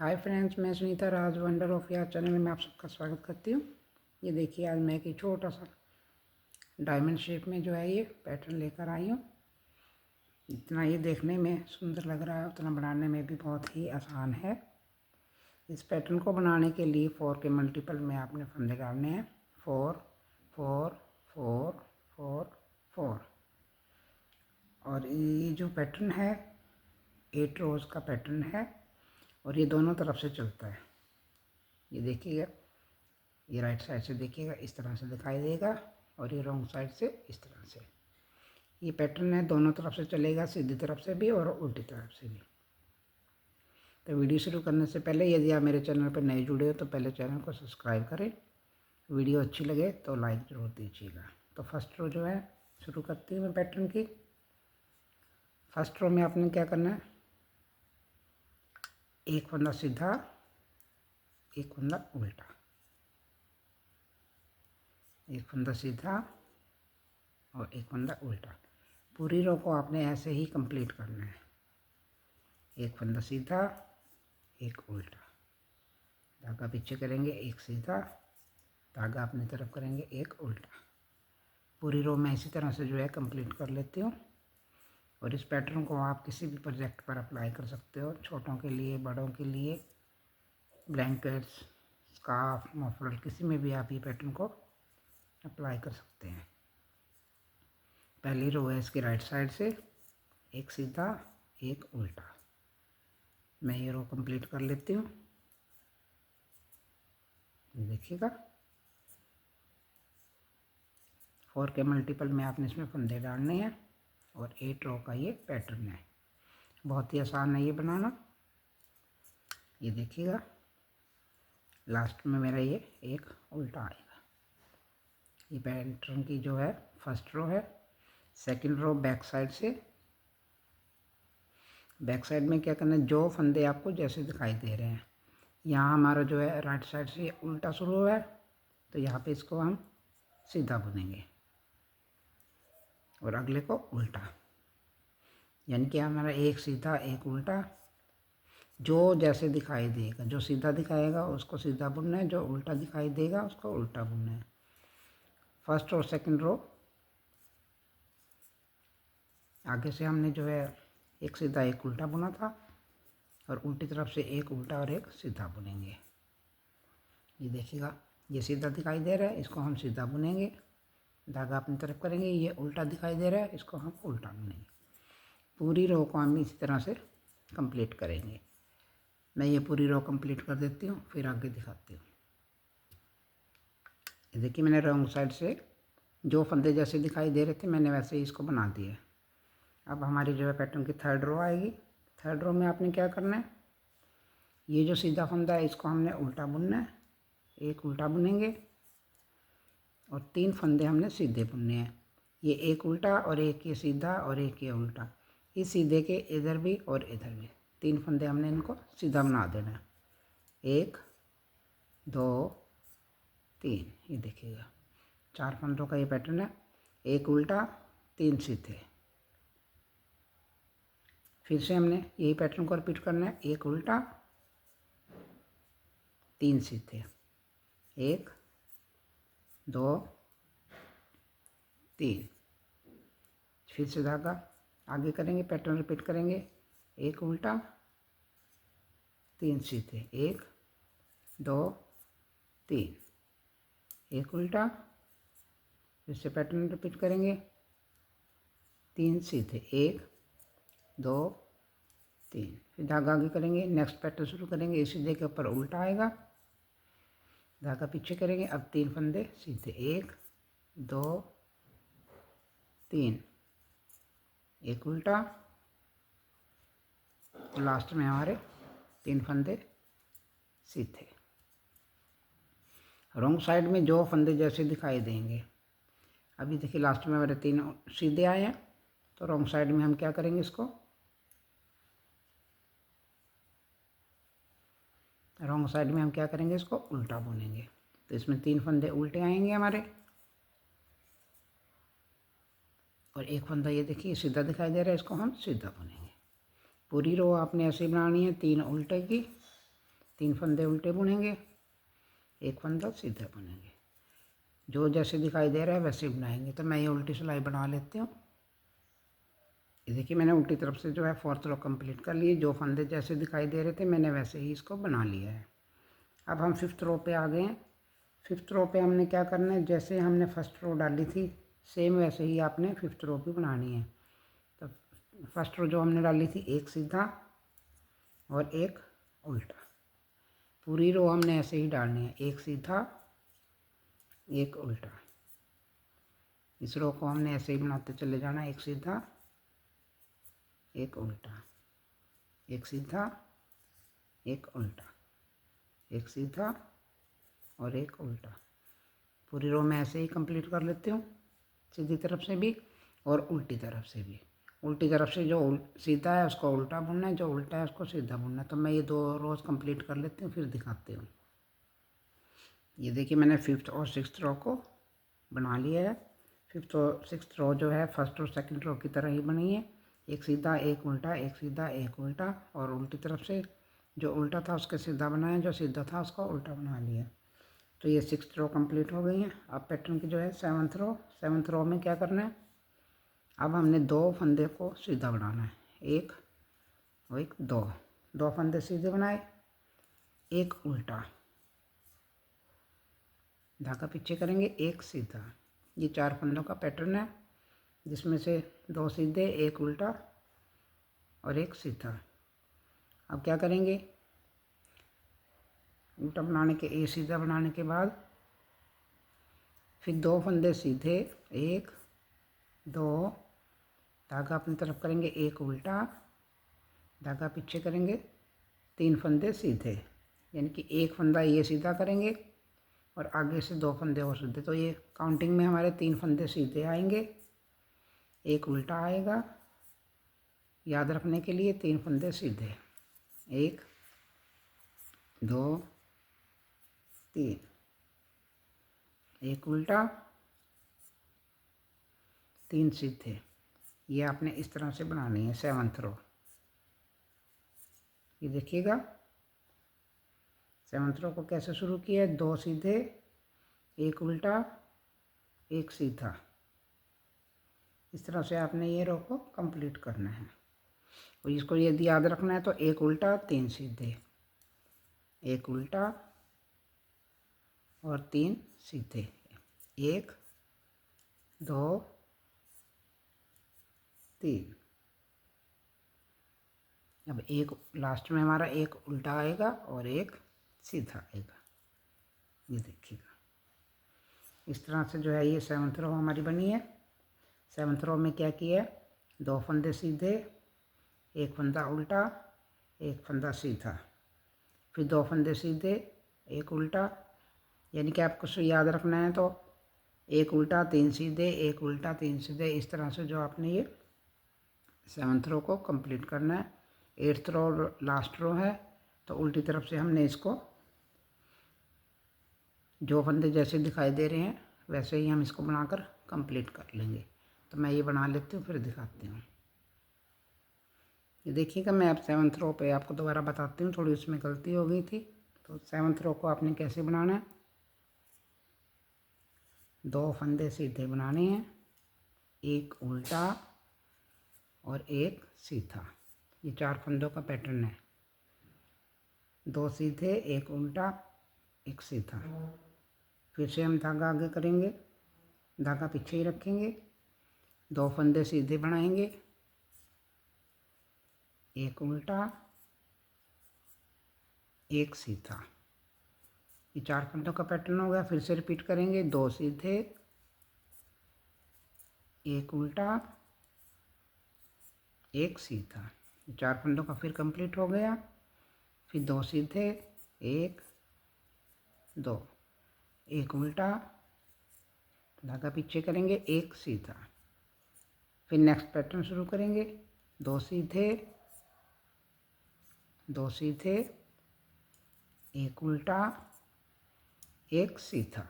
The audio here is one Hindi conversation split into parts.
हाय फ्रेंड्स, मैं सुनीता राज वंडर ऑफ यार चैनल में आप सबका स्वागत करती हूँ। ये देखिए, आज मैं एक छोटा सा डायमंड शेप में जो है ये पैटर्न लेकर आई हूँ। जितना ये देखने में सुंदर लग रहा है उतना बनाने में भी बहुत ही आसान है। इस पैटर्न को बनाने के लिए 4 के मल्टीपल में आपने फंदे डालने हैं। 4 4 4 4 4। और ये जो पैटर्न है 8 रोज़ का पैटर्न है और ये दोनों तरफ से चलता है। ये देखिएगा, ये राइट साइड से देखिएगा इस तरह से दिखाई देगा और ये रॉन्ग साइड से इस तरह से। ये पैटर्न है, दोनों तरफ से चलेगा, सीधी तरफ से भी और उल्टी तरफ से भी। तो वीडियो शुरू करने से पहले यदि आप मेरे चैनल पर नए जुड़े हो तो पहले चैनल को सब्सक्राइब करें। वीडियो अच्छी लगे तो लाइक ज़रूर दीजिएगा। तो फर्स्ट रो जो है शुरू करती हूँ मैं पैटर्न की। फर्स्ट रो में आपने क्या करना है, एक फंदा सीधा, एक फंदा उल्टा, एक फंदा सीधा और एक फंदा उल्टा। पूरी रो को आपने ऐसे ही कंप्लीट करना है। एक फंदा सीधा, एक उल्टा, धागा पीछे करेंगे, एक सीधा, धागा अपनी तरफ करेंगे, एक उल्टा। पूरी रो में इसी तरह से जो है कंप्लीट कर लेती हूँ। और इस पैटर्न को आप किसी भी प्रोजेक्ट पर अप्लाई कर सकते हो, छोटों के लिए, बड़ों के लिए, ब्लैंकेट्स, स्कार्फ, मफलर, किसी में भी आप ये पैटर्न को अप्लाई कर सकते हैं। पहली रो है इसकी राइट साइड से, एक सीधा, एक उल्टा। मैं ये रो कंप्लीट कर लेती हूँ। देखिएगा, 4 के मल्टीपल में आपने इसमें फंदे डालने हैं और 8 रो का ये पैटर्न है। बहुत ही आसान है ये बनाना। ये देखिएगा, लास्ट में मेरा ये एक उल्टा आएगा। ये पैटर्न की जो है फर्स्ट रो है। सेकंड रो बैक साइड से, बैक साइड में क्या करना है, जो फंदे आपको जैसे दिखाई दे रहे हैं, यहाँ हमारा जो है राइट साइड से उल्टा शुरू हुआ है तो यहाँ पे इसको हम सीधा बुनेंगे और अगले को उल्टा। यानी कि हमारा एक सीधा, एक उल्टा, जो जैसे दिखाई देगा, जो सीधा दिखाएगा उसको सीधा बुनना है, जो उल्टा दिखाई देगा उसको उल्टा बुनना है। फर्स्ट और सेकंड रो आगे से हमने जो है एक सीधा, एक उल्टा बुना था और उल्टी तरफ से एक उल्टा और एक सीधा बुनेंगे। ये देखिएगा, ये सीधा दिखाई दे रहा है, इसको हम सीधा बुनेंगे, धागा अपनी तरफ करेंगे। ये उल्टा दिखाई दे रहा है, इसको हम उल्टा बुनेंगे। पूरी रो को हम इसी तरह से कंप्लीट करेंगे। मैं ये पूरी रो कंप्लीट कर देती हूँ, फिर आगे दिखाती हूँ। ये देखिए, मैंने रॉन्ग साइड से जो फंदे जैसे दिखाई दे रहे थे मैंने वैसे ही इसको बना दिया। अब हमारी जो है पैटर्न की थर्ड रो आएगी। थर्ड रो में आपने क्या करना है, ये जो सीधा फंदा है इसको हमने उल्टा बुनना है, एक उल्टा बुनेंगे और 3 फंदे हमने सीधे बुनने हैं। ये एक उल्टा और एक ये सीधा और एक ये उल्टा। इस सीधे के इधर भी और इधर भी 3 फंदे हमने इनको सीधा बना देना है। 1 2 3। ये देखिएगा, 4 फंदों का ये पैटर्न है। एक उल्टा, 3 सीधे। फिर से हमने यही पैटर्न को रिपीट करना है। एक उल्टा, 3 सीधे, 1 2 3। फिर से धागा आगे करेंगे, पैटर्न रिपीट करेंगे। एक उल्टा, 3 सीधे, 1 2 3, एक उल्टा, फिर से पैटर्न रिपीट करेंगे, 3 सीधे, 1 2 3। फिर धागा आगे करेंगे, नेक्स्ट पैटर्न शुरू करेंगे। इस सीधे के ऊपर उल्टा आएगा, धागा पीछे करेंगे। अब 3 फंदे सीधे, 1 2 3, एक उल्टा, लास्ट में हमारे 3 फंदे सीधे। रॉन्ग साइड में जो फंदे जैसे दिखाई देंगे, अभी देखिए लास्ट में हमारे 3 सीधे आए हैं तो रॉन्ग साइड में हम क्या करेंगे, इसको रॉन्ग साइड में हम क्या करेंगे, इसको उल्टा बुनेंगे। तो इसमें 3 फंदे उल्टे आएंगे हमारे और एक फंदा ये देखिए सीधा दिखाई दे रहा है, इसको हम सीधा बुनेंगे। पूरी रो आपने ऐसे बनानी है, 3 उल्टे की 3 फंदे उल्टे बुनेंगे, 1 फंदा सीधा बुनेंगे। जो जैसे दिखाई दे रहा है वैसे बनाएंगे। तो मैं ये उल्टी सिलाई बना लेती हूँ। ये देखिए मैंने उल्टी तरफ से जो है 4th रो कंप्लीट कर लिए। जो फंदे जैसे दिखाई दे रहे थे मैंने वैसे ही इसको बना लिया है। अब हम 5th रो पे आ गए हैं। 5th रो पे हमने क्या करना है, जैसे हमने 1st रो डाली थी सेम वैसे ही आपने 5th रो भी बनानी है। तो 1st रो जो हमने डाली थी, एक सीधा और एक उल्टा। पूरी रो हमने ऐसे ही डालनी है, एक सीधा एक उल्टा। इस रो को हमने ऐसे ही बनाते चले जाना, एक सीधा एक उल्टा, एक सीधा एक उल्टा, एक सीधा और एक उल्टा। पूरी रो में ऐसे ही कंप्लीट कर लेती हूँ, सीधी तरफ से भी और उल्टी तरफ से भी। उल्टी तरफ से जो सीधा है उसको उल्टा बुनना है, जो उल्टा है उसको सीधा बुनना है। तो मैं ये 2 रोज कंप्लीट कर लेती हूँ, फिर दिखाती हूँ। ये देखिए मैंने 5th और 6th रो को बना लिया है। 5th और 6th रो जो है 1st और 2nd रो की तरह ही बनी है, एक सीधा एक उल्टा, एक सीधा एक उल्टा। और उल्टी तरफ से जो उल्टा था उसके सीधा बनाया, जो सीधा था उसका उल्टा बना लिया। तो ये 6th रो कंप्लीट हो गई है। अब पैटर्न की जो है 7th रो में क्या करना है, अब हमने 2 फंदे को सीधा बनाना है, एक और एक, 2 फंदे सीधे बनाए, एक उल्टा, धागा पीछे करेंगे, एक सीधा। ये 4 फंदों का पैटर्न है, जिसमें से 2 सीधे, एक उल्टा और एक सीधा। अब क्या करेंगे, उल्टा बनाने के, एक सीधा बनाने के बाद फिर 2 फंदे सीधे, 1 2, धागा अपनी तरफ करेंगे, एक उल्टा, धागा पीछे करेंगे, 3 फंदे सीधे। यानी कि एक फंदा ये सीधा करेंगे और आगे से 2 फंदे और सीधे। तो ये काउंटिंग में हमारे 3 फंदे सीधे आएंगे, एक उल्टा आएगा। याद रखने के लिए 3 फंदे सीधे, 1 2 3, एक उल्टा, 3 सीधे। ये आपने इस तरह से बनानी है 7th रो। ये देखिएगा 7th रो को कैसे शुरू किया है, 2 सीधे, एक उल्टा, एक सीधा। इस तरह से आपने ये रो को कंप्लीट करना है। और इसको यदि याद रखना है तो एक उल्टा 3 सीधे, एक उल्टा और 3 सीधे, 1 2 3। अब एक लास्ट में हमारा एक उल्टा आएगा और एक सीधा आएगा। ये देखिएगा इस तरह से जो है ये 7th रो हमारी बनी है। 7th रो में क्या किया है, 2 फंदे सीधे, एक फंदा उल्टा, एक फंदा सीधा, फिर 2 फंदे सीधे, एक उल्टा। यानी कि आपको याद रखना है तो एक उल्टा 3 सीधे, एक उल्टा 3 सीधे। इस तरह से जो आपने ये 7th रो को कंप्लीट करना है। 8th रो लास्ट रो है, तो उल्टी तरफ से हमने इसको जो फंदे जैसे दिखाई दे रहे हैं वैसे ही हम इसको बनाकर कंप्लीट कर लेंगे। तो मैं ये बना लेती हूँ, फिर दिखाती हूँ। ये देखिएगा मैं अब 7th रो पे आपको दोबारा बताती हूँ, थोड़ी उसमें गलती हो गई थी। तो 7th रो को आपने कैसे बनाना है, 2 फंदे सीधे बनाने हैं, एक उल्टा और एक सीधा। ये 4 फंदों का पैटर्न है, 2 सीधे, एक उल्टा, एक सीधा। फिर से हम धागा आगे करेंगे, धागा पीछे ही रखेंगे, 2 फंदे सीधे बनाएंगे, एक उल्टा, एक सीधा। ये 4 फंदों का पैटर्न हो गया। फिर से रिपीट करेंगे, 2 सीधे, एक उल्टा, एक सीधा। ये 4 फंदों का फिर कंप्लीट हो गया। फिर 2 सीधे, 1 2, एक उल्टा, धागा पीछे करेंगे, एक सीधा। फिर नेक्स्ट पैटर्न शुरू करेंगे, 2 सीधे, 2 सीधे, एक उल्टा, एक सीधा।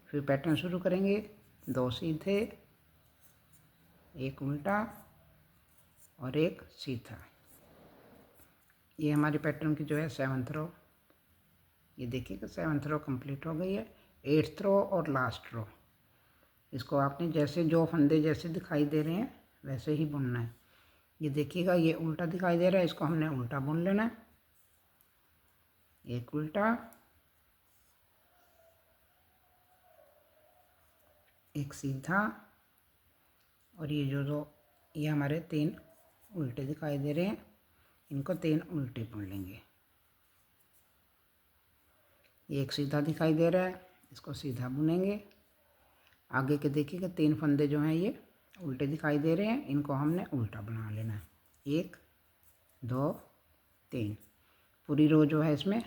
फिर पैटर्न शुरू करेंगे, 2 सीधे, एक उल्टा और एक सीधा। ये हमारी पैटर्न की जो है 7th रो, ये देखिएगा 7th रो कंप्लीट हो गई है। 8th रो और लास्ट रो, इसको आपने जैसे जो फंदे जैसे दिखाई दे रहे हैं वैसे ही बुनना है। ये देखिएगा ये उल्टा दिखाई दे रहा है, इसको हमने उल्टा बुन लेना है। एक उल्टा, एक सीधा, और ये जो ये हमारे 3 उल्टे दिखाई दे रहे हैं, इनको 3 उल्टे बुन लेंगे। ये एक सीधा दिखाई दे रहा है, इसको सीधा बुनेंगे। आगे के देखिएगा 3 फंदे जो हैं ये उल्टे दिखाई दे रहे हैं, इनको हमने उल्टा बना लेना है। 1 2 3, पूरी रो जो है इसमें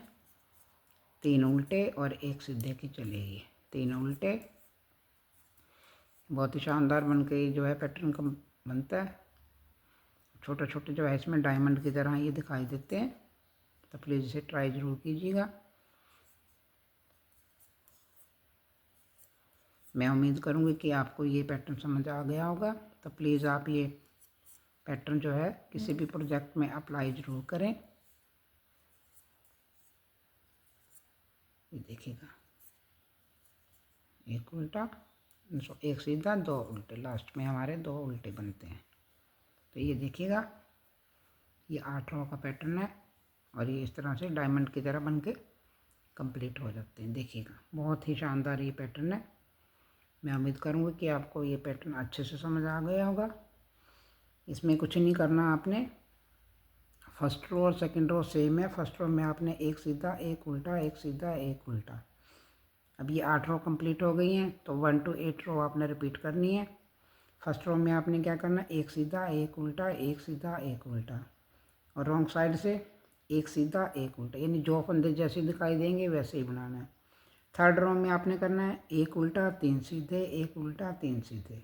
3 उल्टे और एक सीधे की चलेगी। 3 उल्टे, बहुत ही शानदार बन के जो है पैटर्न का बनता है। छोटे छोटे जो है इसमें डायमंड की तरह ये दिखाई देते हैं, तो प्लीज़ इसे ट्राई ज़रूर कीजिएगा। मैं उम्मीद करूँगी कि आपको ये पैटर्न समझ आ गया होगा। तो प्लीज़ आप ये पैटर्न जो है किसी भी प्रोजेक्ट में अप्लाई ज़रूर करें। ये देखिएगा, एक उल्टा, एक सीधा, 2 उल्टे, लास्ट में हमारे 2 उल्टे बनते हैं। तो ये देखिएगा ये 8 रो का पैटर्न है, और ये इस तरह से डायमंड की तरह बन के कम्प्लीट हो जाते हैं। देखिएगा बहुत ही शानदार ये पैटर्न है। मैं उम्मीद करूँगी कि आपको ये पैटर्न अच्छे से समझ आ गया होगा। इसमें कुछ नहीं करना आपने, फर्स्ट रो और सेकंड रो सेम है। फर्स्ट रो में आपने एक सीधा, एक उल्टा, एक सीधा, एक उल्टा। अब ये 8 रो कंप्लीट हो गई हैं, तो 1 to 8 रो आपने रिपीट करनी है। फर्स्ट रो में आपने क्या करना है, एक सीधा, एक उल्टा, एक सीधा, एक उल्टा, और रॉन्ग साइड से एक सीधा, एक उल्टा, यानी जो फंदे जैसे दिखाई देंगे वैसे ही बनाना है। थर्ड रो में आपने करना है एक उल्टा, 3 सीधे, एक उल्टा, 3 सीधे,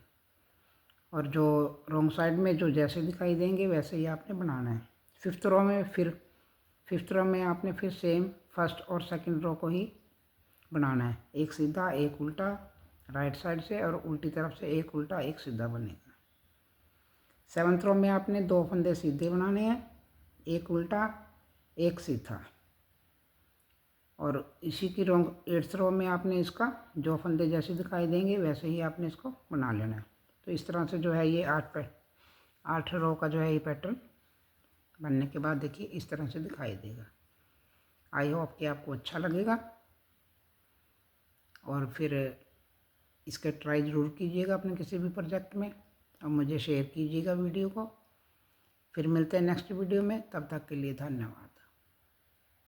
और जो रॉन्ग साइड में जो जैसे दिखाई देंगे वैसे ही आपने बनाना है। फिफ्थ रो में आपने फिर सेम फर्स्ट और सेकंड रो को ही बनाना है। एक सीधा, एक उल्टा राइट साइड से, और उल्टी तरफ से एक उल्टा, एक सीधा बनेगा। 7th रो में आपने 2 फंदे सीधे बनाने हैं, एक उल्टा, एक सीधा, और इसी की रॉन्ग 8th रो में आपने इसका जो फंदे जैसे दिखाई देंगे वैसे ही आपने इसको बना लेना है। तो इस तरह से जो है ये 8 रो का जो है ये पैटर्न बनने के बाद देखिए इस तरह से दिखाई देगा। आई होप कि आपको अच्छा लगेगा, और फिर इसका ट्राई ज़रूर कीजिएगा अपने किसी भी प्रोजेक्ट में, और मुझे शेयर कीजिएगा वीडियो को। फिर मिलते हैं नेक्स्ट वीडियो में, तब तक के लिए धन्यवाद।